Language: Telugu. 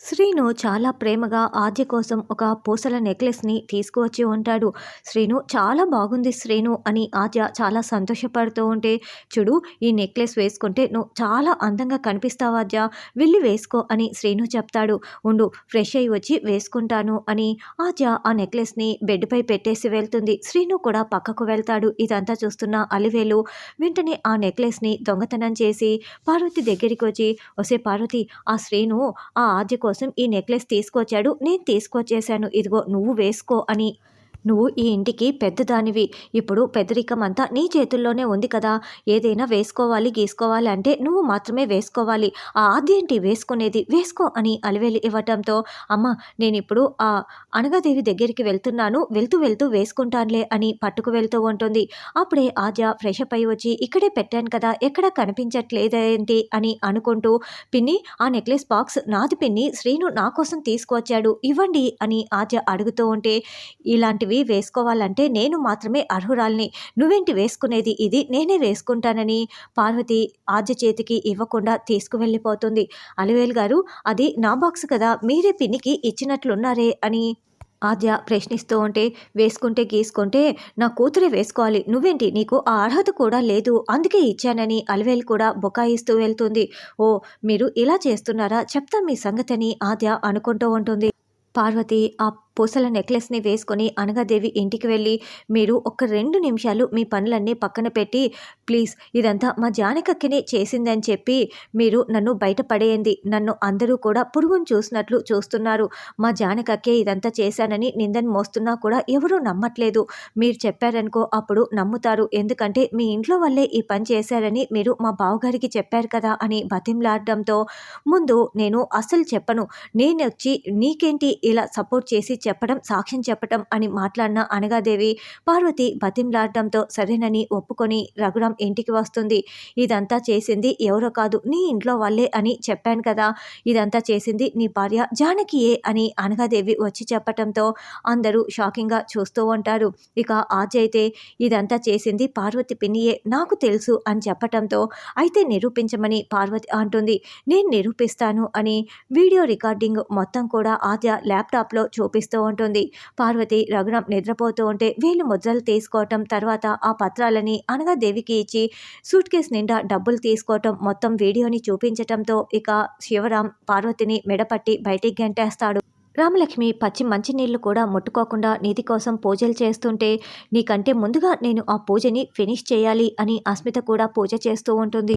శ్రీను చాలా ప్రేమగా ఆద్య కోసం ఒక పూసల నెక్లెస్‌ని తీసుకువచ్చి ఉంటాడు. శ్రీను చాలా బాగుంది శ్రీను అని ఆద్య చాలా సంతోషపడుతూ ఉంటే, చూడు ఈ నెక్లెస్ వేసుకుంటే నువ్వు చాలా అందంగా కనిపిస్తావు ఆద్య. వెళ్లి వేసుకో అని శ్రీను చెప్తాడు. ఉండు ఫ్రెష్ అయ్యి వచ్చి వేసుకుంటాను అని ఆద్య ఆ నెక్లెస్‌ని బెడ్‌పై పెట్టేసి వెళ్తుంది. శ్రీను కూడా పక్కకు వెళ్తాడు. ఇదంతా చూస్తున్న అలివేలు వెంటనే ఆ నెక్లెస్‌ని దొంగతనం చేసి పార్వతి దగ్గరికి వచ్చి, ఒసేయ్ పార్వతి, ఆ శ్రీను ఆ ఆద్య కోసం ఈ నెక్లెస్ తీసుకొచ్చాడు. నేను తీసుకొచ్చేసాను. ఇదిగో నువ్వు వేసుకో అని. నువ్వు ఈ ఇంటికి పెద్దదానివి. ఇప్పుడు పెద్దరికం అంతా నీ చేతుల్లోనే ఉంది కదా! ఏదైనా వేసుకోవాలి, గీసుకోవాలి అంటే నువ్వు మాత్రమే వేసుకోవాలి. ఆ ఆద్య ఏంటి వేసుకునేది? వేసుకో అని అలివేలు ఇవ్వటంతో, అమ్మ నేనిప్పుడు అనగాదేవి దగ్గరికి వెళ్తున్నాను. వెళ్తూ వెళ్తూ వేసుకుంటానులే అని పట్టుకు వెళ్తూ ఉంటుంది. అప్పుడే ఆద్య ఫ్రెష్ అప్ అయ్యి వచ్చి, ఇక్కడే పెట్టాను కదా! ఎక్కడా కనిపించట్లేదేంటి అని అనుకుంటూ, పిన్ని ఆ నెక్లెస్ బాక్స్ నాది పిన్ని. శ్రీను నా కోసం తీసుకువచ్చాడు. ఇవ్వండి అని ఆద్య అడుగుతూ ఉంటే, ఇలాంటివి వేసుకోవాలంటే నేను మాత్రమే అర్హురాల్ని. నువ్వేంటి వేసుకునేది? ఇది నేనే వేసుకుంటానని పార్వతి ఆద్య చేతికి ఇవ్వకుండా తీసుకువెళ్ళిపోతుంది. అలివేలు గారు, అది నా బాక్స్ కదా, మీరే పిన్నికి ఇచ్చినట్లున్నారే అని ఆద్య ప్రశ్నిస్తూ ఉంటే, వేసుకుంటే గీసుకుంటే నా కూతురే వేసుకోవాలి. నువ్వేంటి, నీకు ఆ అర్హత కూడా లేదు, అందుకే ఇచ్చానని అలివేలు కూడా బుకాయిస్తూ వెళ్తుంది. ఓ, మీరు ఇలా చేస్తున్నారా, చెప్తా మీ సంగతని ఆద్య అనుకుంటూ ఉంటుంది. పార్వతి ఆ పూసల నెక్లెస్‌ని వేసుకొని అనగాదేవి ఇంటికి వెళ్ళి, మీరు ఒక 2 నిమిషాలు మీ పనులన్నీ పక్కన పెట్టి, ప్లీజ్ ఇదంతా మా జానకక్కనే చేసిందని చెప్పి మీరు నన్ను బయట పడేయండి. నన్ను అందరూ కూడా పురుగును చూసినట్లు చూస్తున్నారు. మా జానకక్కే ఇదంతా చేశానని నిందను మోస్తున్నా కూడా ఎవరూ నమ్మట్లేదు. మీరు చెప్పారనుకో అప్పుడు నమ్ముతారు. ఎందుకంటే మీ ఇంట్లో వాళ్ళే ఈ పని చేశారని మీరు మా బావగారికి చెప్పారు కదా అని బతిమలాడడంతో, ముందు నేను అస్సలు చెప్పను. నేనొచ్చి నీకేంటి ఇలా సపోర్ట్ చేసి చెప్పడం, సాక్ష్యం చెప్పటం అని మాట్లాడిన అనగాదేవి పార్వతి బతిమలాడటంతో సరేనని ఒప్పుకొని రఘురాం ఇంటికి వస్తుంది. ఇదంతా చేసింది ఎవరో కాదు, నీ ఇంట్లో వాళ్ళే అని చెప్పాను కదా! ఇదంతా చేసింది నీ భార్య జానకియే అని అనగాదేవి వచ్చి చెప్పటంతో అందరూ షాకింగ్‌గా చూస్తూ ఉంటారు. ఇక ఆద్య అయితే ఇదంతా చేసింది పార్వతి పిన్నియే నాకు తెలుసు అని చెప్పటంతో, అయితే నిరూపించమని పార్వతి అంటుంది. నేను నిరూపిస్తాను అని వీడియో రికార్డింగ్ మొత్తం కూడా ఆద్య ల్యాప్‌టాప్‌లో చూపిస్తూ ఉంటుంది. పార్వతి రఘురాం నిద్రపోతూ ఉంటే వేలు ముద్రలు తీసుకోవటం, తర్వాత ఆ పత్రాలని అనగాదేవికి ఇచ్చి సూట్ కేస్ నిండా డబ్బులు తీసుకోవటం మొత్తం వీడియోని చూపించటంతో ఇక శివరాం పార్వతిని మెడపట్టి బయటికి గెంటేస్తాడు. రామలక్ష్మి పచ్చి మంచినీళ్లు కూడా ముట్టుకోకుండా నిధి కోసం పూజలు చేస్తుంటే, నీకంటే ముందుగా నేను ఆ పూజని ఫినిష్ చేయాలి అని అస్మిత కూడా పూజ చేస్తూ ఉంటుంది.